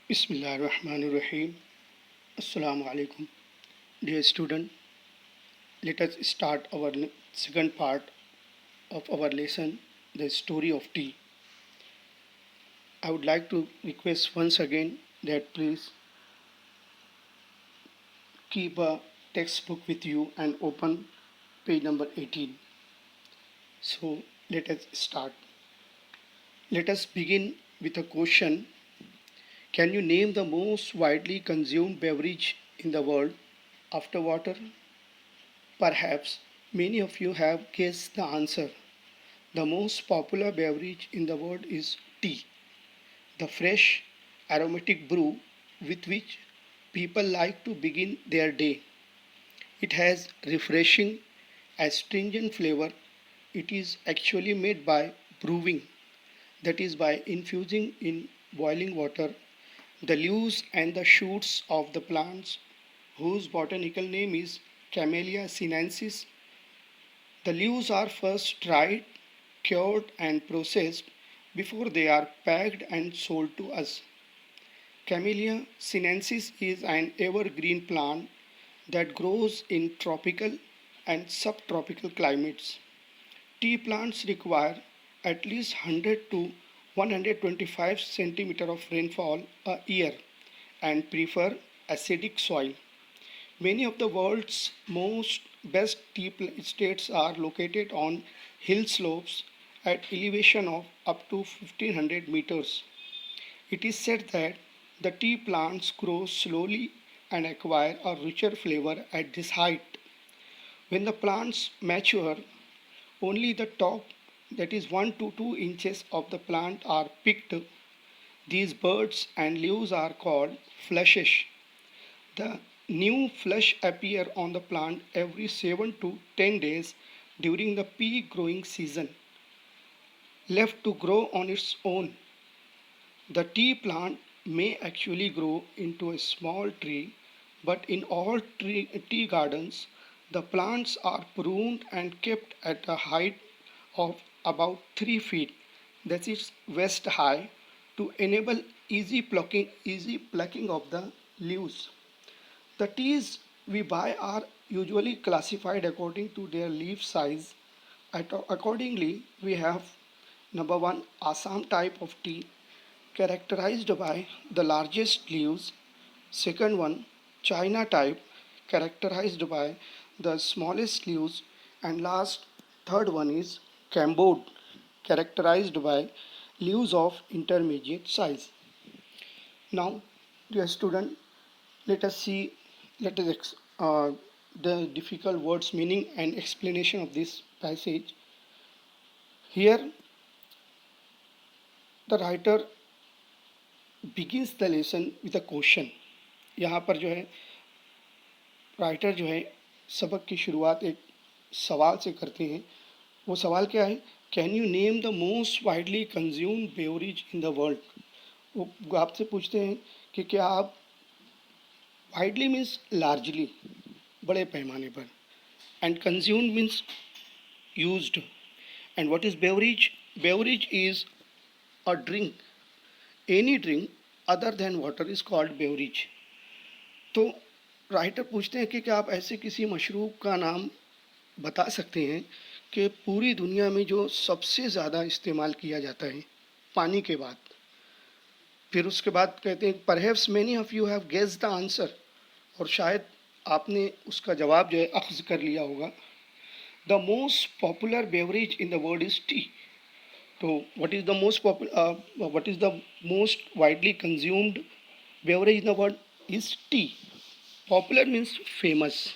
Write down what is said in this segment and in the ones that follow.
Bismillahirrahmanirrahim. Assalamu alaikum. Dear student, let us start our second part of our lesson, the story of tea. I would like to request once again that please keep a textbook with you and open page number 18. So let us start. Let us begin with a question. Can you name the most widely consumed beverage in the world after water? Perhaps many of you have guessed the answer. The most popular beverage in the world is tea, the fresh, aromatic brew with which people like to begin their day. It has refreshing, astringent flavor. It is actually made by brewing, that is, by infusing in boiling water the leaves and the shoots of the plants whose botanical name is Camellia sinensis. The leaves are first dried, cured, and processed before they are packed and sold to us. Camellia sinensis is an evergreen plant that grows in tropical and subtropical climates. Tea plants require at least 100 to 125 centimeter of rainfall a year and prefer acidic soil. Many of the world's most best tea estates are located on hill slopes at elevation of up to 1500 meters. It is said that the tea plants grow slowly and acquire a richer flavor at this height. When the plants mature, only the top, that is 1 to 2 inches of the plant, are picked. These buds and leaves are called flushes. The new flush appear on the plant every 7 to 10 days during the peak growing season. Left to grow on its own, the tea plant may actually grow into a small tree, but in all tea gardens, the plants are pruned and kept at a height of about 3 feet, that is waist high, to enable easy plucking of the leaves. The teas we buy are usually classified according to their leaf size. Accordingly, we have number one, Assam type of tea characterized by the largest leaves. Second one, China type characterized by the smallest leaves. And last, third one is Cambodge characterized by leaves of intermediate size. Now, dear student, let us see, let us the difficult words meaning and explanation of this passage. Here, the writer begins the lesson with a question. यहाँ पर जो है writer जो है सबक की शुरुआत एक सवाल से करते हैं. वो सवाल क्या है? Can you name the most widely consumed beverage in the world. वो आपसे पूछते हैं कि क्या आप, वाइडली मीन्स लार्जली, बड़े पैमाने पर, and consumed means used. And what is beverage? Beverage is a drink. Any drink other than water is called beverage. तो राइटर पूछते हैं कि क्या आप ऐसे किसी मशरूब का नाम बता सकते हैं कि पूरी दुनिया में जो सबसे ज़्यादा इस्तेमाल किया जाता है पानी के बाद. फिर उसके बाद कहते हैं perhaps many of you have guessed the answer, और शायद आपने उसका जवाब जो है अख्ज़ कर लिया होगा. The most popular beverage in the world is tea. तो what is the most widely consumed beverage in the world is tea. Popular means famous.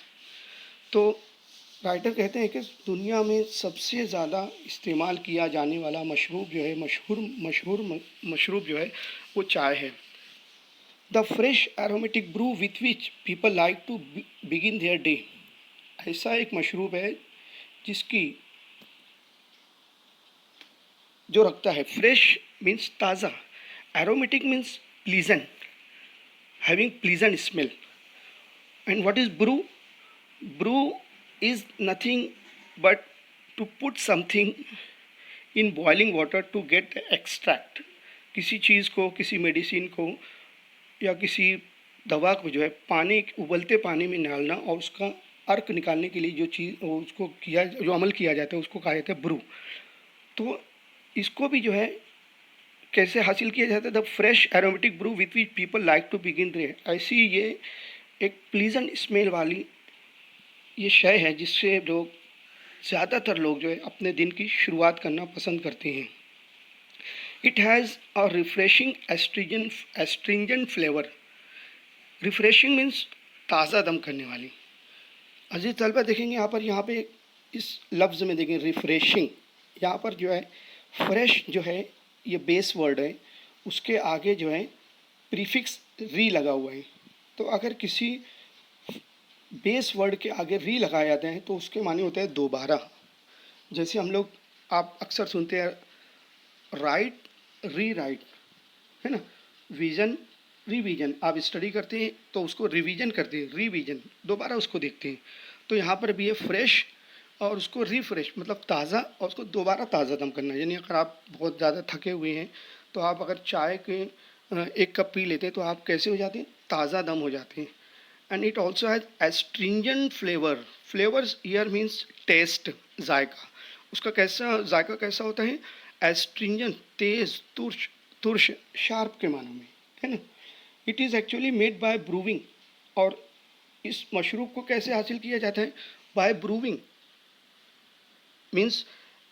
तो राइटर कहते हैं कि दुनिया में सबसे ज़्यादा इस्तेमाल किया जाने वाला मशरूब जो है, मशहूर मशरूब जो है वो चाय है. The fresh aromatic brew with which people like to begin their day. ऐसा एक मशरूब है जिसकी जो रखता है, फ्रेश मीन्स ताज़ा, aromatic means pleasant, having pleasant smell. And what is brew? Brew is nothing but to put something in boiling water to get extract. किसी चीज़ को, किसी मेडिसिन को या किसी दवा को जो है पानी, उबलते पानी में डालना और उसका अर्क निकालने के लिए जो चीज़ उसको किया, जो अमल किया जाता है उसको कहा जाता है ब्रू। तो इसको भी जो है कैसे हासिल किया जाता है, the fresh aromatic brew with which people like to begin day. ऐसी ये एक प्लीजेंट स्मेल वाली ये शय है जिससे लोग, ज़्यादातर लोग जो है अपने दिन की शुरुआत करना पसंद करते हैं। It has a refreshing astringent flavour. Refreshing means ताज़ा दम करने वाली। अजीज तलबा देखेंगे यहाँ पे इस लफ्ज़ में देखेंगे रिफ्रेशिंग, यहाँ पर जो है फ्रेश जो है ये बेस वर्ड है, उसके आगे जो है प्रीफिक्स री लगा हुआ है। तो अगर किसी बेस वर्ड के आगे री लगाया जाता है तो उसके माने होता है दोबारा। जैसे हम लोग, आप अक्सर सुनते हैं राइट री राइट, है ना, विजन रिवीजन। आप स्टडी करते हैं तो उसको रिवीजन करते हैं, रिवीजन दोबारा उसको देखते हैं। तो यहाँ पर भी है फ्रेश और उसको रिफ्रेश मतलब ताज़ा, और उसको दोबारा ताज़ा दम करना। यानी अगर आप बहुत ज़्यादा थके हुए हैं तो आप अगर चाय के एक कप पी लेते हैं तो आप कैसे हो जाते हैं, ताज़ा दम हो जाते हैं। And it also has astringent flavour. Flavours here means taste, जायका। उसका कैसा जायका कैसा होता है, एस्ट्रिंजेंट, तेज, तुर्श, तुर्श शार्प के मानों में, है ना। It is actually made by brewing. और इस मशरूब को कैसे हासिल किया जाता है, बाय ब्रूविंग मीन्स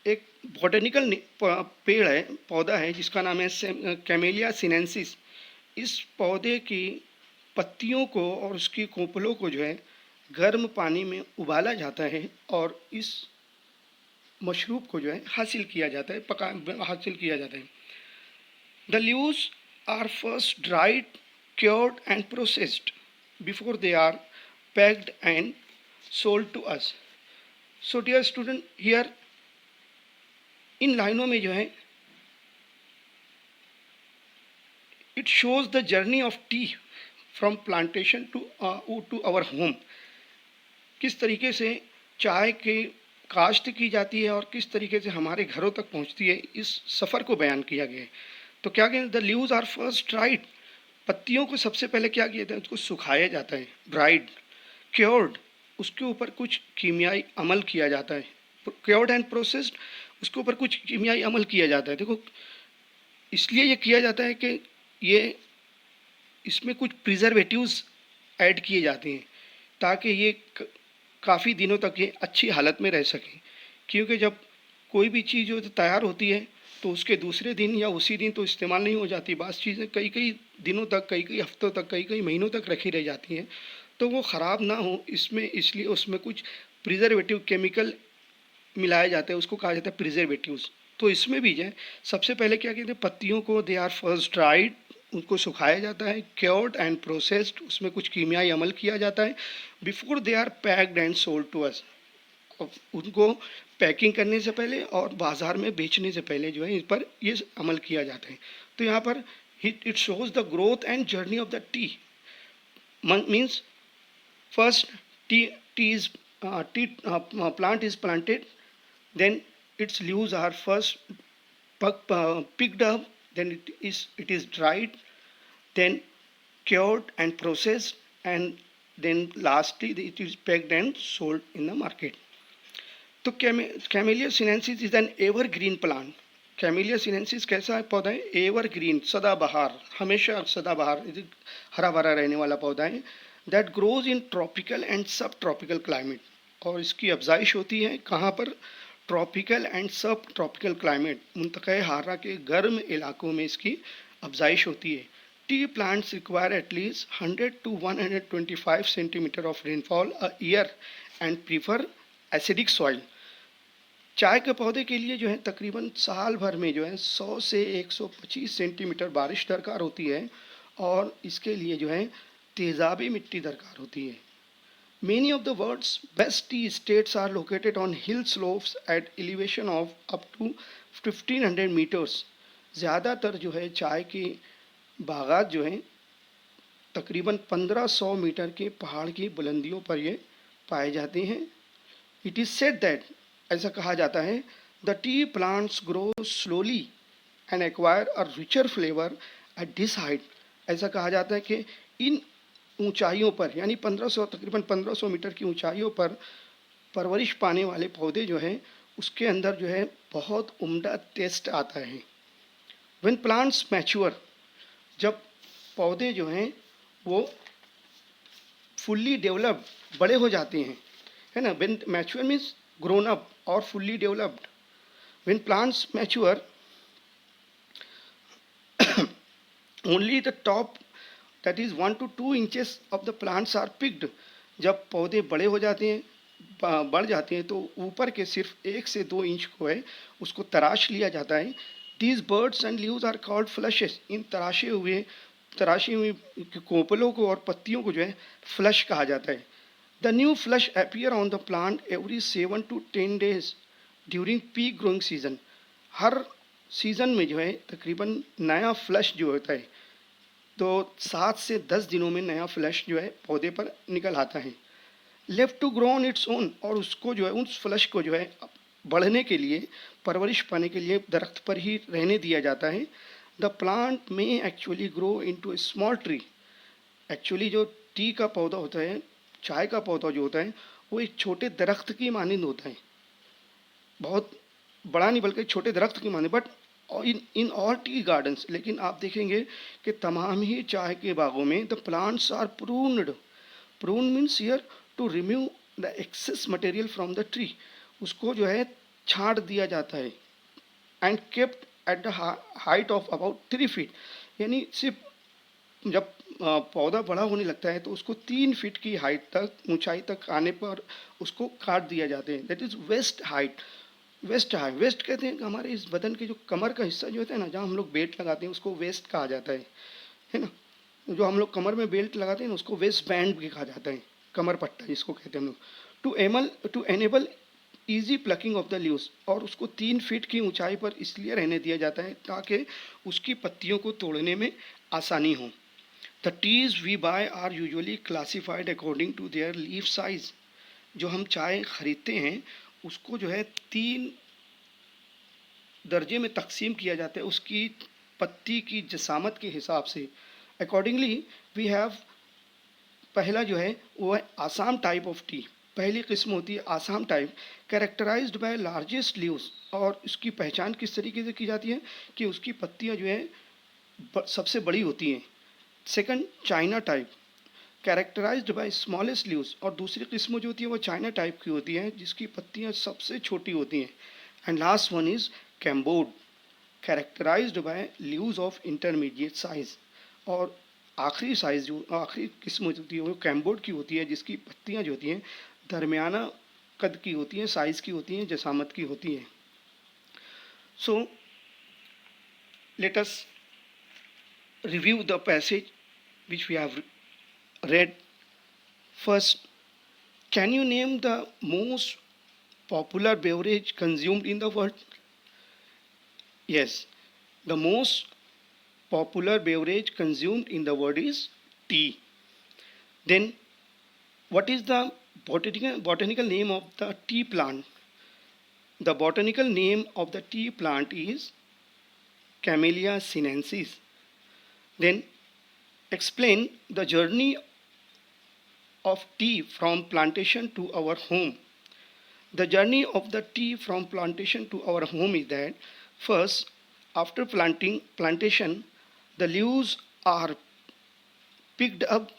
एक बॉटनिकल पेड़ है, पौधा है जिसका नाम है कैमेलिया सिनेंसिस। इस पौधे की पत्तियों को और उसकी कोपलों को जो है गर्म पानी में उबाला जाता है और इस मशरूब को जो है हासिल किया जाता है, हासिल किया जाता है। The leaves are first dried, cured and processed before they are packed and sold to us. So dear student, here इन लाइनों में जो है it shows the journey of tea from plantation to our home. किस तरीके से चाय के काश्त की जाती है और किस तरीके से हमारे घरों तक पहुंचती है, इस सफ़र को बयान किया गया है। तो क्या कहते हैं, the leaves are first dried. पत्तियों को सबसे पहले क्या किया जाता है, उसको सुखाया जाता है, ड्राइड। क्योर्ड, उसके ऊपर कुछ कीमियाई अमल किया जाता है। क्योर्ड एंड प्रोसेस्ड, उसके ऊपर कुछ कीमियाई अमल किया जाता है। देखो इसलिए ये किया जाता है कि ये इसमें कुछ प्रिजर्वेटिव्स ऐड किए जाते हैं ताकि ये काफ़ी दिनों तक ये अच्छी हालत में रह सकें। क्योंकि जब कोई भी चीज़ जो तैयार होती है तो उसके दूसरे दिन या उसी दिन तो इस्तेमाल नहीं हो जाती। बास चीज़ें कई कई दिनों तक, कई कई हफ्तों तक, कई कई महीनों तक रखी रह जाती हैं तो वो ख़राब ना हो इसमें, इसलिए उसमें कुछ प्रिजर्वेटिव केमिकल मिलाए जाते हैं, उसको कहा जाता है प्रिजर्वेटिव्स। तो इसमें भी जो है सबसे पहले क्या कहते हैं, पत्तियों को दे आर फर्स्ट ड्राइड, उनको सुखाया जाता है, क्योर्ड एंड प्रोसेस्ड, उसमें कुछ कीमियाई अमल किया जाता है, before they are packed and sold to us. उनको पैकिंग करने से पहले और बाज़ार में बेचने से पहले जो है इस पर ये अमल किया जाता है। तो यहाँ पर it shows the growth and journey of the T. Means first tea plant is planted, then its leaves are first picked up, then it is dried, then cured and processed, and then lastly it is packed and sold in the market. तो camellia sinensis is an evergreen plant. Camellia sinensis कैसा पौधा है, evergreen, सदाबहार, हमेशा सदाबहार, हरा भरा रहने वाला पौधा है। That grows in tropical and सब ट्रॉपिकल क्लाइमेट, और इसकी अफजाइश होती है कहाँ पर, ट्रॉपिकल एंड सब ट्रॉपिकल क्लाइमेट, मुंतक़े हारा के गर्म इलाकों में इसकी अफजाइश होती है। T plants require at least 100 to 125 centimetre of rainfall a year and prefer acidic soil. चाय के पौधे के लिए जो है तकरीबन साल भर में जो है 100 से 125 सेंटीमीटर बारिश दरकार होती है, और इसके लिए जो है तेज़ाबी मिट्टी दरकार होती है। Many of the world's best tea estates are located on hill slopes at elevation of up to 1500 meters. ज़्यादातर जो है चाय के बागात जो हैं तकरीबन 1500 मीटर के पहाड़ की बुलंदियों पर ये पाए जाते हैं। इट इज़ सेड दैट, ऐसा कहा जाता है, the tea plants grow slowly and acquire a richer flavour at this height. ऐसा कहा जाता है कि इन ऊंचाइयों पर यानी 1500 तकरीबन 1500 मीटर की ऊंचाइयों पर परवरिश पाने वाले पौधे जो हैं उसके अंदर जो है बहुत उम्दा टेस्ट आता है। व्हेन प्लांट्स मैच्योर, जब पौधे जो हैं वो फुल्ली डेवलप्ड बड़े हो जाते हैं, है ना। When mature means grown up और fully developed. When plants mature only the top that is 1 to 2 inches of the plants are picked. जब पौधे बड़े हो जाते हैं, बढ़ जाते हैं, तो ऊपर के सिर्फ 1 से 2 इंच को है उसको तराश लिया जाता है। These buds and leaves are called flushes. इन तराशी हुई कोपलों को और पत्तियों को जो है फ्लश कहा जाता है। The new flush appear on the plant every 7 to 10 days during peak growing season. Her season में जो है तकरीबन नया फ्लश जो होता है, तो 7 से 10 दिनों में नया फ्लश जो है पौधे पर निकल आता है। Left to grow on its own, और उसको जो है उस फ्लश को जो है बढ़ने के लिए, परवरिश पाने के लिए दरख्त पर ही रहने दिया जाता है। द प्लांट में एक्चुअली ग्रो इनटू ए स्मॉल ट्री। एक्चुअली जो टी का पौधा होता है, चाय का पौधा जो होता है, वो एक छोटे दरख्त की मानंद होता है, बहुत बड़ा नहीं बल्कि छोटे दरख्त की मानंद। But in all tea gardens, लेकिन आप देखेंगे कि तमाम ही चाय के बागों में the plants are pruned. Prune means here to remove the excess material from the tree. उसको जो है छांट दिया जाता है। And kept at the height of about 3 feet, यानी सिर्फ जब पौधा बड़ा होने लगता है तो उसको 3 फीट की हाइट तक, ऊंचाई तक आने पर उसको काट दिया जाते हैं। That is waist height. Waist कहते हैं कि हमारे इस बदन के जो कमर का हिस्सा जो होता है ना, जहाँ हम लोग बेल्ट लगाते हैं उसको वेस्ट कहा जाता है ना। जो हम लोग कमर में बेल्ट लगाते हैं ना उसको वेस्ट बैंड भी कहा जाता है, कमर पट्टा जिसको कहते हैं हम लोग। To enable easy plucking of the leaves, और उसको 3 फीट की ऊंचाई पर इसलिए रहने दिया जाता है ताकि उसकी पत्तियों को तोड़ने में आसानी हो। The teas we buy are usually classified according to their leaf size. जो हम चाय खरीदते हैं उसको जो है 3 दर्जे में तकसीम किया जाता है उसकी पत्ती की जसामत के हिसाब से। अकॉर्डिंगली वी हैव, पहला जो है वो है आसाम टाइप ऑफ टी। पहली किस्म होती है Assam type, characterised by largest leaves, और उसकी पहचान किस तरीके से की जाती है कि उसकी पत्तियां जो है सबसे बड़ी होती हैं। Second China type, characterised by smallest leaves, और दूसरी किस्म जो होती है वो चाइना टाइप की होती है जिसकी पत्तियां सबसे छोटी होती हैं। And last one is Cambod, characterised by leaves of intermediate size, और आखिरी साइज जो आखिरी किस्म जो होती है वो कैम्बोड की होती है जिसकी पत्तियां जो होती हैं दरमियाना कद की होती हैं, साइज की होती हैं, जसामत की होती हैं। So let us review the passage which we have read. First, can you name the most popular beverage consumed in the world? Yes, the most popular beverage consumed in the world is tea. Then, what is the botanical name of the tea plant? The botanical name of the tea plant is Camellia sinensis. Then, explain the journey of tea from plantation to our home. The journey of the tea from plantation to our home is that first, after plantation, the leaves are picked up,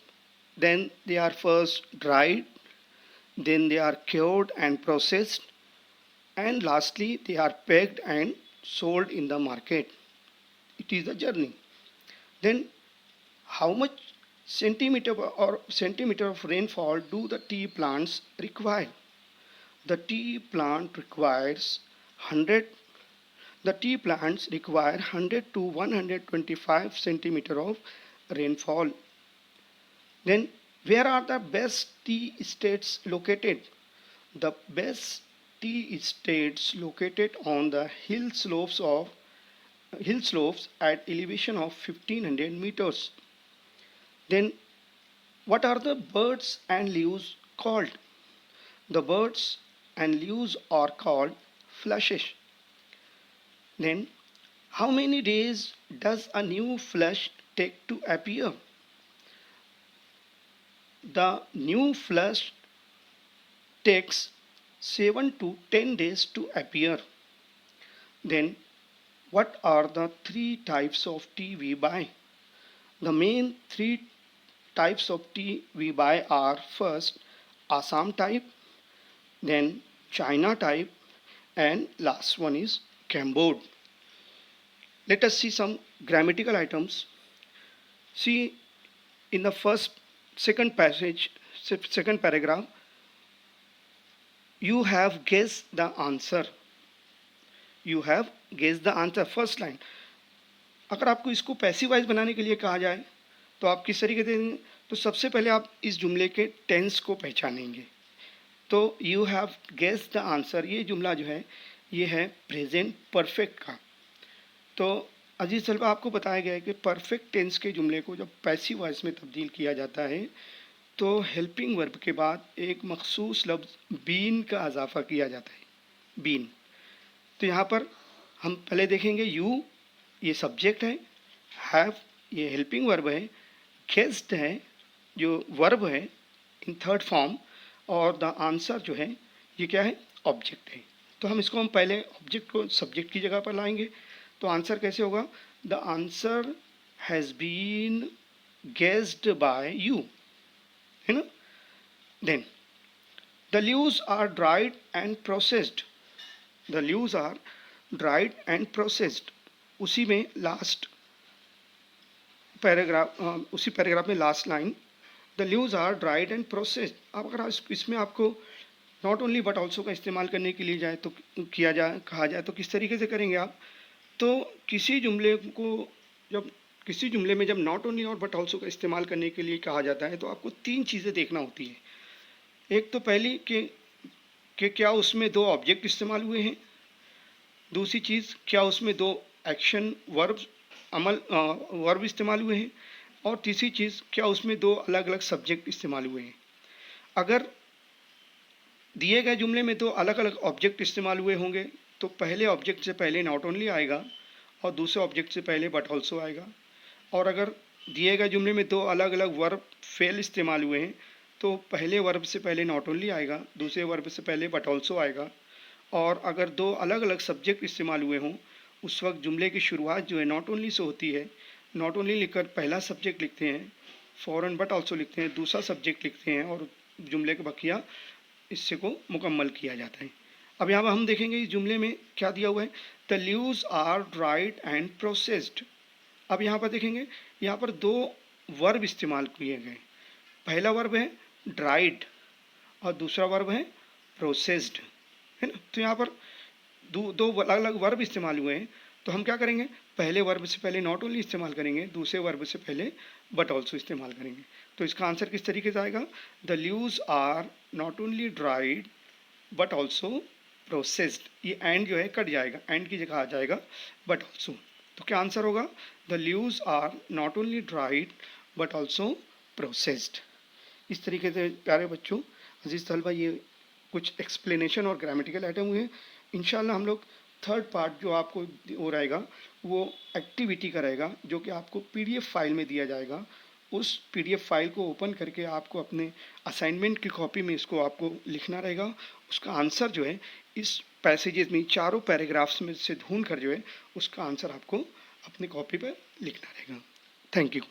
then they are first dried, then they are cured and processed, and lastly they are packed and sold in the market. It is the journey. Then how much centimeter of rainfall do the tea plants require? The tea plant requires 100 the tea plants require 100 to 125 centimeter of rainfall. Then where are the best tea estates located? The best tea estates located on the hill slopes at elevation of 1500 meters. Then what are the birds and leaves called? The birds and leaves are called flushes. Then how many days does a new flush take to appear? The new flush takes 7 to 10 days to appear. Then what are the three types of tea we buy? The main three types of tea we buy are: first Assam type, then China type, and last one is Cambodian. Let us see some grammatical items. See, in the second paragraph, you have guessed the answer. You have guessed the answer. First line, अगर आपको इसको passive voice बनाने के लिए कहा जाए तो आप किस तरीके से देंगे? तो सबसे पहले आप इस जुमले के टेंस को पहचानेंगे. तो you have guessed the answer, ये जुमला जो है ये है प्रेजेंट परफेक्ट का. तो अजीज तलबा, आपको बताया गया है कि परफेक्ट टेंस के जुमले को जब पैसिव वॉइस में तब्दील किया जाता है तो हेल्पिंग वर्ब के बाद एक मखसूस लफ्ज़ बीन का इजाफा किया जाता है, बीन. तो यहाँ पर हम पहले देखेंगे यू, ये सब्जेक्ट है, हैव ये हेल्पिंग वर्ब है, गेस्ड है जो वर्ब है इन थर्ड फॉर्म, और द आंसर जो है ये क्या है? ऑब्जेक्ट है. तो हम इसको पहले ऑब्जेक्ट को सब्जेक्ट की जगह पर लाएंगे. तो आंसर कैसे होगा? The answer has been guessed by you, है ना. Then the leaves are dried and processed. The leaves are dried and processed. उसी में लास्ट पैराग्राफ, उसी पैराग्राफ में last line, the leaves are dried and processed. अब अगर इसमें आपको नॉट ओनली बट ऑल्सो का इस्तेमाल करने के लिए कहा जाए तो किस तरीके से करेंगे आप? तो किसी जुमले में जब नॉट ओनली और बट ऑल्सो का इस्तेमाल करने के लिए कहा जाता है तो आपको तीन चीज़ें देखना होती है. एक तो पहली कि क्या उसमें दो ऑब्जेक्ट इस्तेमाल हुए हैं. दूसरी चीज़, क्या उसमें दो एक्शन वर्ब इस्तेमाल हुए हैं. और तीसरी चीज़, क्या उसमें दो अलग अलग सब्जेक्ट इस्तेमाल हुए हैं. अगर दिए गए जुमले में दो अलग अलग ऑब्जेक्ट इस्तेमाल हुए होंगे तो पहले ऑब्जेक्ट से पहले नॉट ओनली आएगा और दूसरे ऑब्जेक्ट से पहले बट ऑल्सो आएगा. और अगर दिए गए जुमले में दो अलग अलग वर्ब फेल इस्तेमाल हुए हैं तो पहले वर्ब से पहले नॉट ओनली आएगा, दूसरे वर्ब से पहले बट ऑल्सो आएगा. और अगर दो अलग अलग सब्जेक्ट इस्तेमाल हुए हों उस वक्त जुमले की शुरुआत जो है नॉट ओनली से होती है. नॉट ओनली लिखकर पहला सब्जेक्ट लिखते हैं, फ़ौरन बट ऑल्सो लिखते हैं, दूसरा सब्जेक्ट लिखते हैं और जुमले का बकिया इससे को मुकम्मल किया जाता है. अब यहाँ पर हम देखेंगे इस जुमले में क्या दिया हुआ है. The leaves are dried and processed. अब यहाँ पर देखेंगे, यहाँ पर दो वर्ब इस्तेमाल किए गए. पहला वर्ब है ड्राइड और दूसरा वर्ब है प्रोसेस्ड, है ना. तो यहाँ पर दो अलग अलग वर्ब इस्तेमाल हुए हैं. तो हम क्या करेंगे? पहले वर्ब से पहले नॉट ओनली इस्तेमाल करेंगे, दूसरे वर्ब से पहले बट ऑल्सो इस्तेमाल करेंगे. तो इसका आंसर किस तरीके से आएगा? The leaves are not only dried but also processed. ये एंड जो है कट जाएगा, एंड की जगह आ जाएगा बट ऑल्सो. तो क्या आंसर होगा? The leaves are not only dried but also processed. इस तरीके से प्यारे बच्चों, अजीज़ तलबा, ये कुछ एक्सप्लेनेशन और ग्रामेटिकल आइटम हुए. इंशाल्लाह हम लोग थर्ड पार्ट जो आपको हो रहेगा वो एक्टिविटी का रहेगा, जो कि आपको पीडीएफ फाइल में दिया जाएगा. उस पीडीएफ फाइल को ओपन करके आपको अपने असाइनमेंट की कॉपी में इसको आपको लिखना रहेगा. उसका आंसर जो है इस पैसेजेस में चारों पैराग्राफ्स में से ढूंढ कर जो है उसका आंसर आपको अपनी कॉपी पर लिखना रहेगा. Thank you.